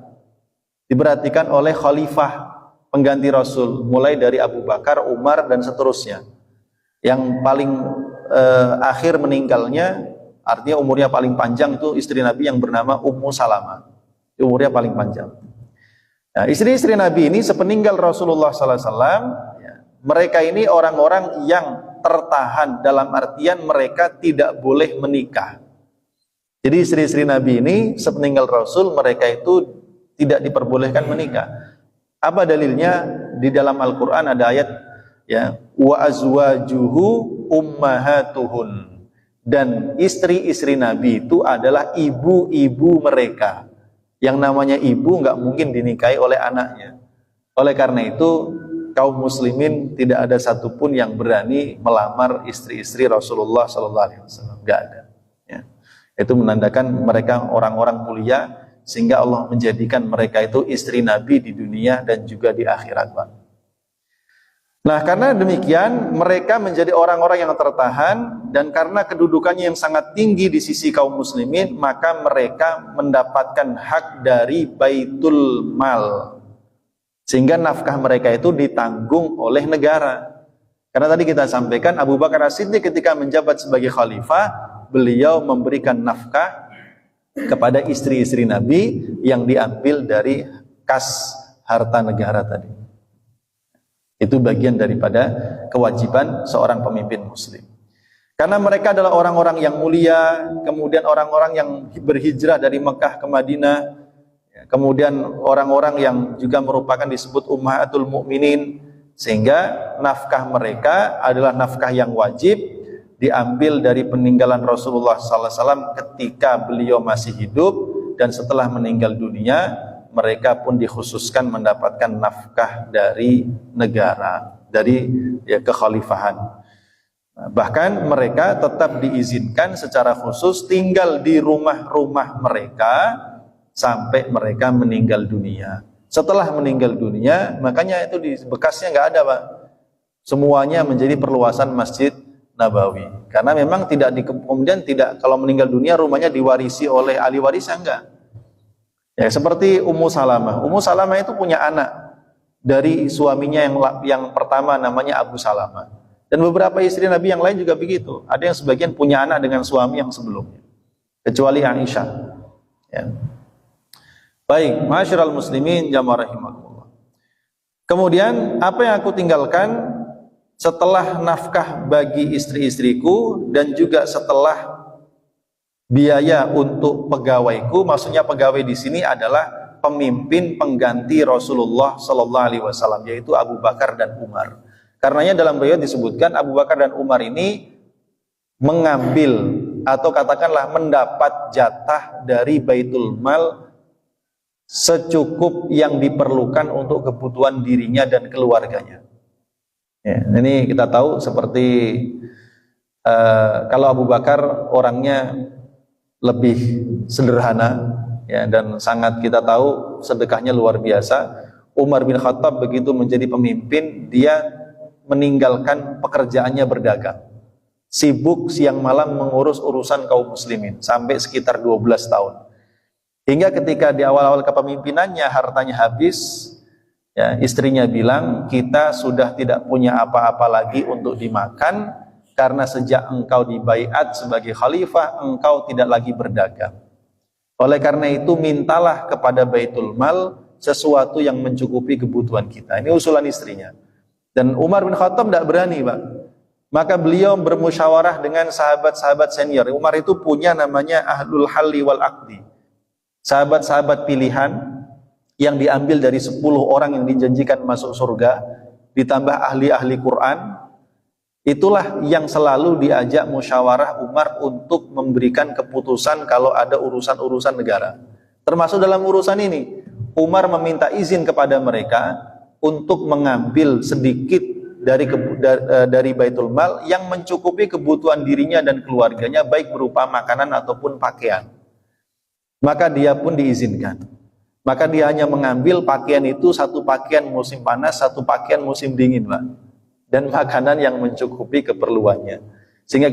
diperhatikan oleh khalifah pengganti Rasul, mulai dari Abu Bakar, Umar, dan seterusnya. Yang paling akhir meninggalnya, artinya umurnya paling panjang, itu istri Nabi yang bernama Ummu Salamah. Umurnya paling panjang. Nah, istri-istri Nabi ini sepeninggal Rasulullah SAW, ya, mereka ini orang-orang yang tertahan, dalam artian mereka tidak boleh menikah. Jadi istri-istri Nabi ini sepeninggal Rasul, mereka itu tidak diperbolehkan menikah. Apa dalilnya? Di dalam Al-Quran ada ayat ya, wa azwajuhu ummahatuhun, dan istri-istri Nabi itu adalah ibu-ibu mereka. Yang namanya ibu nggak mungkin dinikahi oleh anaknya. Oleh karena itu kaum muslimin tidak ada satupun yang berani melamar istri-istri Rasulullah SAW. Nggak ada. Ya. Itu menandakan mereka orang-orang mulia, sehingga Allah menjadikan mereka itu istri Nabi di dunia dan juga di akhirat, Pak. Nah, karena demikian mereka menjadi orang-orang yang tertahan, dan karena kedudukannya yang sangat tinggi di sisi kaum muslimin, maka mereka mendapatkan hak dari Baitul Mal, sehingga nafkah mereka itu ditanggung oleh negara. Karena tadi kita sampaikan Abu Bakar As-Siddiq ketika menjabat sebagai khalifah, beliau memberikan nafkah kepada istri-istri Nabi yang diambil dari kas harta negara tadi. Itu bagian daripada kewajiban seorang pemimpin muslim. Karena mereka adalah orang-orang yang mulia, kemudian orang-orang yang berhijrah dari Mekah ke Madinah, kemudian orang-orang yang juga merupakan disebut ummahatul mukminin, sehingga nafkah mereka adalah nafkah yang wajib diambil dari peninggalan Rasulullah SAW ketika beliau masih hidup, dan setelah meninggal dunia mereka pun dikhususkan mendapatkan nafkah dari negara, dari kekhalifahan. Bahkan mereka tetap diizinkan secara khusus tinggal di rumah-rumah mereka sampai mereka meninggal dunia. Setelah meninggal dunia, makanya itu di bekasnya nggak ada, Pak. Semuanya menjadi perluasan Masjid Nabawi. Karena memang kemudian tidak, kalau meninggal dunia rumahnya diwarisi oleh ahli warisnya, enggak. Ya, seperti Ummu Salamah. Ummu Salamah itu punya anak dari suaminya yang pertama, namanya Abu Salamah. Dan beberapa istri Nabi yang lain juga begitu. Ada yang sebagian punya anak dengan suami yang sebelumnya, kecuali Aisyah. Ya. Baik, ma'asyiral muslimin jamaah rahimakumullah. Kemudian apa yang aku tinggalkan setelah nafkah bagi istri-istriku dan juga setelah biaya untuk pegawaiku, maksudnya pegawai di sini adalah pemimpin pengganti Rasulullah Sallallahu Alaihi Wasallam, yaitu Abu Bakar dan Umar. Karenanya dalam riwayat disebutkan Abu Bakar dan Umar ini mengambil atau katakanlah mendapat jatah dari Baitul Mal secukup yang diperlukan untuk kebutuhan dirinya dan keluarganya. Ya, ini kita tahu seperti kalau Abu Bakar orangnya lebih sederhana, ya, dan sangat kita tahu sedekahnya luar biasa. Umar bin Khattab begitu menjadi pemimpin, dia meninggalkan pekerjaannya berdagang, sibuk siang malam mengurus urusan kaum muslimin sampai sekitar 12 tahun. Hingga ketika di awal-awal kepemimpinannya hartanya habis, ya, istrinya bilang, kita sudah tidak punya apa-apa lagi untuk dimakan, karena sejak engkau dibaiat sebagai khalifah, engkau tidak lagi berdagang. Oleh karena itu, mintalah kepada Baitul Mal sesuatu yang mencukupi kebutuhan kita. Ini usulan istrinya. Dan Umar bin Khattab tidak berani, Pak. Maka beliau bermusyawarah dengan sahabat-sahabat senior. Umar itu punya namanya Ahlul Halli wal Aqdi, sahabat-sahabat pilihan yang diambil dari 10 orang yang dijanjikan masuk surga, ditambah ahli-ahli Quran. Itulah yang selalu diajak musyawarah Umar untuk memberikan keputusan kalau ada urusan-urusan negara. Termasuk dalam urusan ini, Umar meminta izin kepada mereka untuk mengambil sedikit dari Baitul Mal yang mencukupi kebutuhan dirinya dan keluarganya, baik berupa makanan ataupun pakaian. Maka dia pun diizinkan. Maka dia hanya mengambil pakaian itu, satu pakaian musim panas, satu pakaian musim dingin, Pak. Dan makanan yang mencukupi keperluannya. Sehingga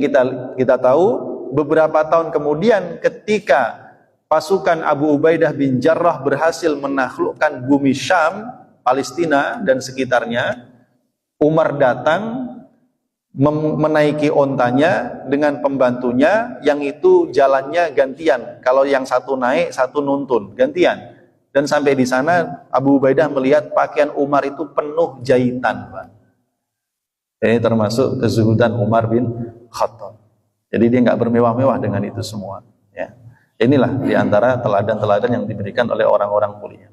kita tahu beberapa tahun kemudian ketika pasukan Abu Ubaidah bin Jarrah berhasil menaklukkan bumi Syam, Palestina dan sekitarnya, Umar datang menaiki ontanya dengan pembantunya yang itu jalannya gantian. Kalau yang satu naik, satu nuntun, gantian. Dan sampai di sana Abu Ubaidah melihat pakaian Umar itu penuh jahitan, Pak. Ini termasuk kezuhudan Umar bin Khattab. Jadi dia nggak bermewah-mewah dengan itu semua. Ya. Inilah diantara teladan-teladan yang diberikan oleh orang-orang mulia.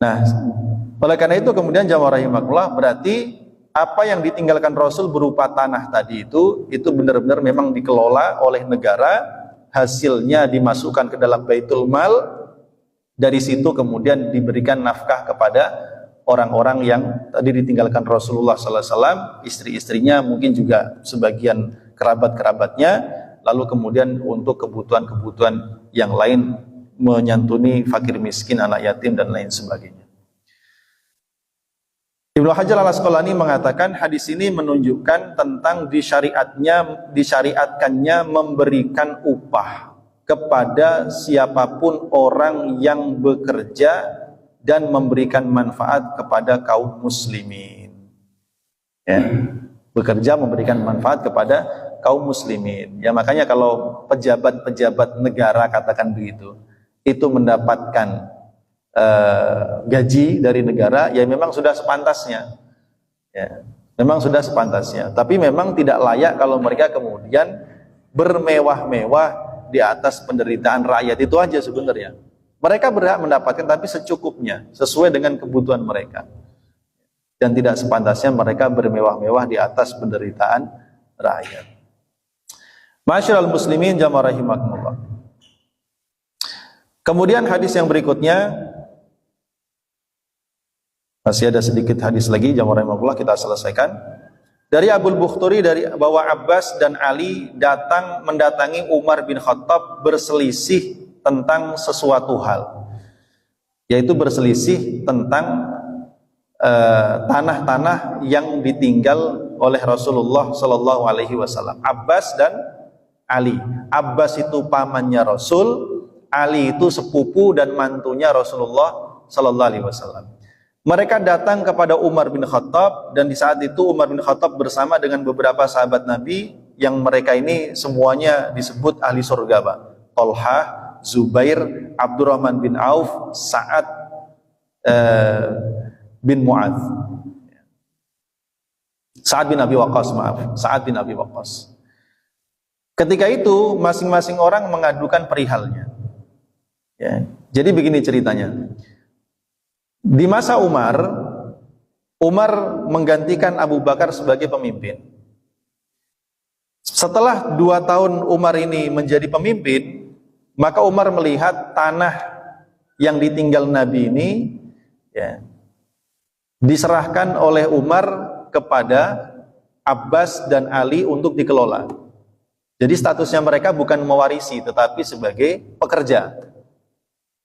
Nah, oleh karena itu kemudian jamaah rahimakumullah, berarti apa yang ditinggalkan Rasul berupa tanah tadi itu benar-benar memang dikelola oleh negara, hasilnya dimasukkan ke dalam Baitul Mal, dari situ kemudian diberikan nafkah kepada orang-orang yang tadi ditinggalkan Rasulullah SAW, istri-istrinya, mungkin juga sebagian kerabat-kerabatnya, lalu kemudian untuk kebutuhan-kebutuhan yang lain, menyantuni fakir miskin, anak yatim dan lain sebagainya. Ibnu Hajar al-Asqalani mengatakan hadis ini menunjukkan tentang disyariatkannya memberikan upah kepada siapapun orang yang bekerja dan memberikan manfaat kepada kaum muslimin. Ya, bekerja memberikan manfaat kepada kaum muslimin. Ya, makanya kalau pejabat-pejabat negara katakan begitu, itu mendapatkan gaji dari negara, ya memang sudah sepantasnya. Ya, memang sudah sepantasnya. Tapi memang tidak layak kalau mereka kemudian bermewah-mewah di atas penderitaan rakyat. Itu aja sebenarnya. Mereka berhak mendapatkan, tapi secukupnya, sesuai dengan kebutuhan mereka. Dan tidak sepantasnya mereka bermewah-mewah di atas penderitaan rakyat. Ma'asyiral muslimin jamaah rahimakumullah. Kemudian hadis yang berikutnya, masih ada sedikit hadis lagi jamaah rahimakumullah, kita selesaikan. Dari Abul Bukhturi dari bahwa Abbas dan Ali mendatangi Umar bin Khattab berselisih tentang sesuatu hal, yaitu berselisih tentang tanah-tanah yang ditinggal oleh Rasulullah Shallallahu Alaihi Wasallam. Abbas dan Ali. Abbas itu pamannya Rasul, Ali itu sepupu dan mantunya Rasulullah Shallallahu Alaihi Wasallam. Mereka datang kepada Umar bin Khattab, dan di saat itu Umar bin Khattab bersama dengan beberapa sahabat Nabi yang mereka ini semuanya disebut ahli surga, Pak. Tolhah, Zubair, Abdurrahman bin Auf, Sa'ad bin Mu'adz, Sa'ad bin Abi Waqqas, Sa'ad bin Abi Waqqas. Ketika itu masing-masing orang mengadukan perihalnya. Ya, jadi begini ceritanya. Di masa Umar menggantikan Abu Bakar sebagai pemimpin. Setelah 2 tahun Umar ini menjadi pemimpin, maka Umar melihat tanah yang ditinggal Nabi ini, ya, diserahkan oleh Umar kepada Abbas dan Ali untuk dikelola. Jadi statusnya mereka bukan mewarisi, tetapi sebagai pekerja.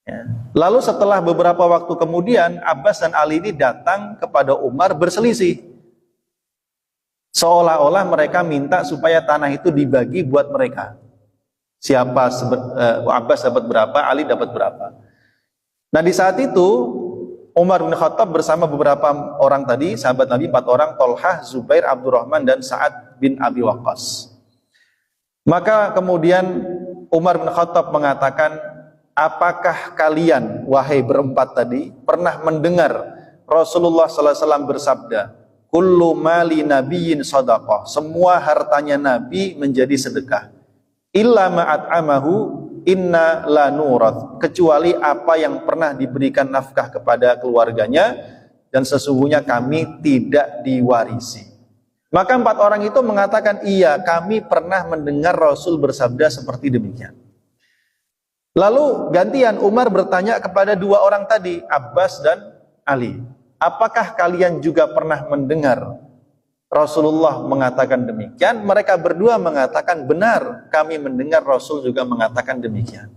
Ya. Lalu setelah beberapa waktu kemudian, Abbas dan Ali ini datang kepada Umar berselisih. Seolah-olah mereka minta supaya tanah itu dibagi buat mereka. Abbas dapat berapa, Ali dapat berapa. Nah, di saat itu Umar bin Khattab bersama beberapa orang tadi, sahabat Nabi 4 orang, Tolhah, Zubair, Abdurrahman dan Sa'ad bin Abi Waqqas. Maka kemudian Umar bin Khattab mengatakan, apakah kalian, wahai berempat tadi, pernah mendengar Rasulullah sallallahu alaihi wasallam bersabda, kullu mali nabiyyin shadaqah, semua hartanya Nabi menjadi sedekah, illa ma'at'amahu inna la nurath, kecuali apa yang pernah diberikan nafkah kepada keluarganya, dan sesungguhnya kami tidak diwarisi. Maka 4 orang itu mengatakan, iya, kami pernah mendengar Rasul bersabda seperti demikian. Lalu gantian Umar bertanya kepada 2 orang tadi, Abbas dan Ali, apakah kalian juga pernah mendengar Rasulullah mengatakan demikian? Mereka berdua mengatakan, benar, kami mendengar Rasul juga mengatakan demikian.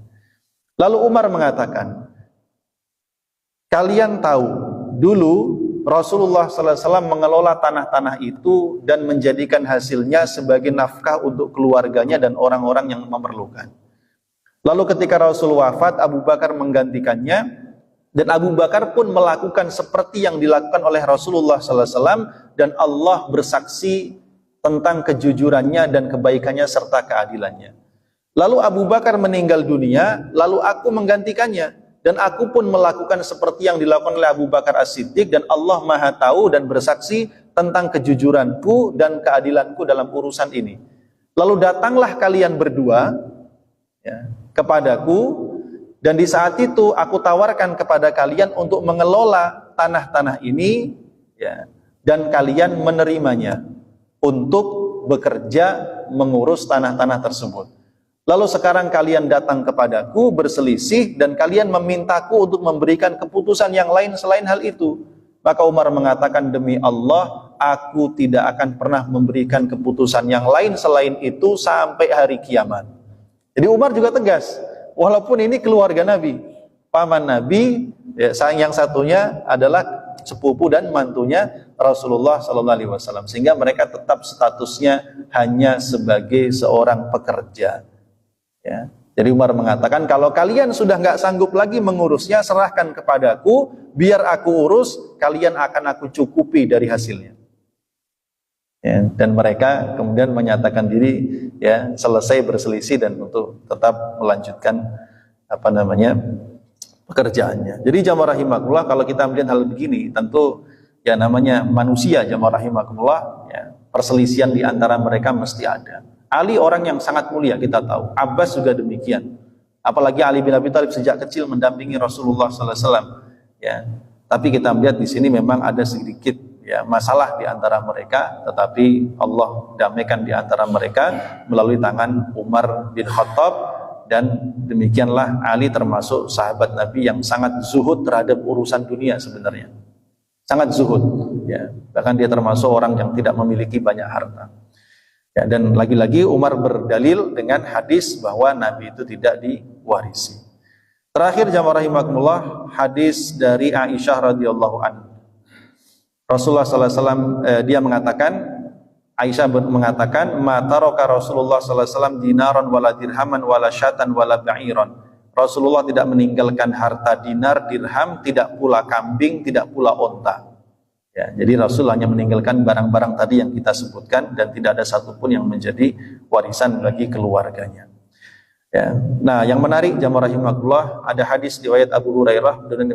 Lalu Umar mengatakan, kalian tahu dulu Rasulullah SAW mengelola tanah-tanah itu dan menjadikan hasilnya sebagai nafkah untuk keluarganya dan orang-orang yang memerlukan. Lalu ketika Rasul wafat, Abu Bakar menggantikannya, dan Abu Bakar pun melakukan seperti yang dilakukan oleh Rasulullah SAW, dan Allah bersaksi tentang kejujurannya dan kebaikannya serta keadilannya. Lalu Abu Bakar meninggal dunia, lalu aku menggantikannya, dan aku pun melakukan seperti yang dilakukan oleh Abu Bakar As-Siddiq, dan Allah Maha tahu dan bersaksi tentang kejujuranku dan keadilanku dalam urusan ini. Lalu datanglah kalian berdua, ya, kepadaku, dan di saat itu aku tawarkan kepada kalian untuk mengelola tanah-tanah ini, ya, dan kalian menerimanya untuk bekerja mengurus tanah-tanah tersebut. Lalu sekarang kalian datang kepadaku berselisih dan kalian memintaku untuk memberikan keputusan yang lain selain hal itu. Maka Umar mengatakan, demi Allah, aku tidak akan pernah memberikan keputusan yang lain selain itu sampai hari kiamat. Jadi Umar juga tegas, walaupun ini keluarga Nabi, paman Nabi, ya, yang satunya adalah sepupu dan mantunya Rasulullah SAW, sehingga mereka tetap statusnya hanya sebagai seorang pekerja. Ya. Jadi Umar mengatakan, kalau kalian sudah nggak sanggup lagi mengurusnya, serahkan kepadaku, biar aku urus, kalian akan aku cukupi dari hasilnya. Ya, dan mereka kemudian menyatakan diri, ya, selesai berselisih dan untuk tetap melanjutkan pekerjaannya. Jadi jamaah rahimakumullah, kalau kita melihat hal begini, tentu ya namanya manusia, jamaah rahimakumullah, ya, perselisihan di antara mereka mesti ada. Ali orang yang sangat mulia, kita tahu. Abbas juga demikian. Apalagi Ali bin Abi Thalib sejak kecil mendampingi Rasulullah SAW. Ya, tapi kita melihat di sini memang ada sedikit, ya, masalah di antara mereka, tetapi Allah damaikan di antara mereka melalui tangan Umar bin Khattab. Dan demikianlah Ali termasuk sahabat Nabi yang sangat zuhud terhadap urusan dunia sebenarnya. Sangat zuhud, ya. Bahkan dia termasuk orang yang tidak memiliki banyak harta. Ya, dan lagi-lagi Umar berdalil dengan hadis bahwa Nabi itu tidak diwarisi. Terakhir jamaah rahimakumullah, hadis dari Aisyah radhiyallahu anha. Rasulullah SAW dia mengatakan, Aisyah mengatakan, ma taraka Rasulullah SAW dinaran wala dirhaman wala syatan wala ba'iran. Rasulullah tidak meninggalkan harta dinar, dirham, tidak pula kambing, tidak pula onta. Ya, jadi Rasul hanya meninggalkan barang-barang tadi yang kita sebutkan dan tidak ada satupun yang menjadi warisan bagi keluarganya. Ya. Nah, yang menarik jamaah rahimakumullah, ada hadis riwayat Abu Hurairah dan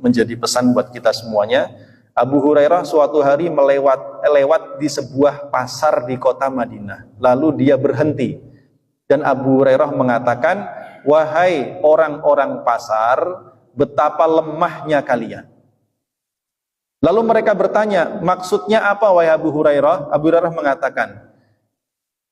menjadi pesan buat kita semuanya. Abu Hurairah suatu hari lewat di sebuah pasar di kota Madinah. Lalu dia berhenti. Dan Abu Hurairah mengatakan, wahai orang-orang pasar, betapa lemahnya kalian. Lalu mereka bertanya, maksudnya apa wahai Abu Hurairah? Abu Hurairah mengatakan,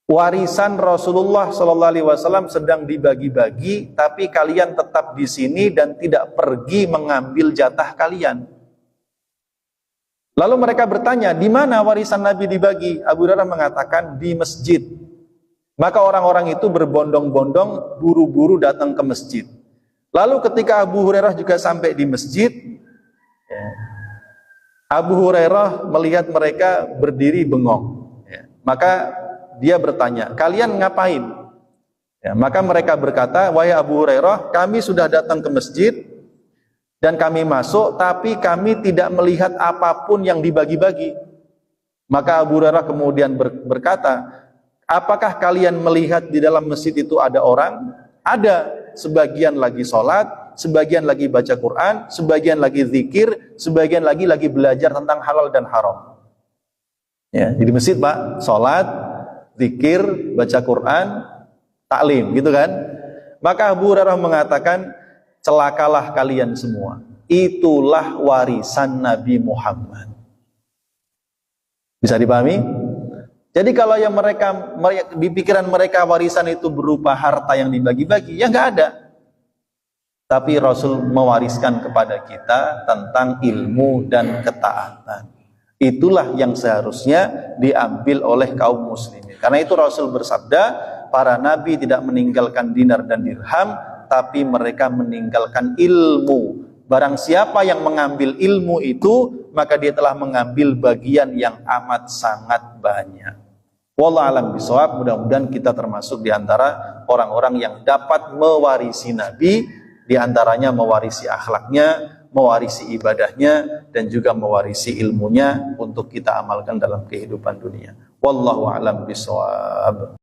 warisan Rasulullah SAW sedang dibagi-bagi, tapi kalian tetap di sini dan tidak pergi mengambil jatah kalian. Lalu mereka bertanya, di mana warisan Nabi dibagi? Abu Hurairah mengatakan, di masjid. Maka orang-orang itu berbondong-bondong, buru-buru datang ke masjid. Lalu ketika Abu Hurairah juga sampai di masjid, ya, Abu Hurairah melihat mereka berdiri bengong. Ya, maka dia bertanya, kalian ngapain? Ya, maka mereka berkata, wahai Abu Hurairah, kami sudah datang ke masjid, dan kami masuk, tapi kami tidak melihat apapun yang dibagi-bagi. Maka Abu Hurairah kemudian berkata, apakah kalian melihat di dalam masjid itu ada orang? Ada. Sebagian lagi sholat, sebagian lagi baca Quran, sebagian lagi zikir, sebagian lagi belajar tentang halal dan haram. Ya, di masjid Pak, sholat, zikir, baca Quran, taklim, gitu kan? Maka Abu Hurairah mengatakan, celakalah kalian semua. Itulah warisan Nabi Muhammad. Bisa dipahami? Jadi kalau yang mereka di pikiran mereka warisan itu berupa harta yang dibagi-bagi, ya nggak ada. Tapi Rasul mewariskan kepada kita tentang ilmu dan ketaatan. Itulah yang seharusnya diambil oleh kaum muslimin. Karena itu Rasul bersabda, para nabi tidak meninggalkan dinar dan dirham, tapi mereka meninggalkan ilmu. Barang siapa yang mengambil ilmu itu, maka dia telah mengambil bagian yang amat sangat banyak. Wallahu a'lam bishawab. Mudah-mudahan kita termasuk di antara orang-orang yang dapat mewarisi Nabi, di antaranya mewarisi akhlaknya, mewarisi ibadahnya, dan juga mewarisi ilmunya untuk kita amalkan dalam kehidupan dunia. Wallahu a'lam bishawab.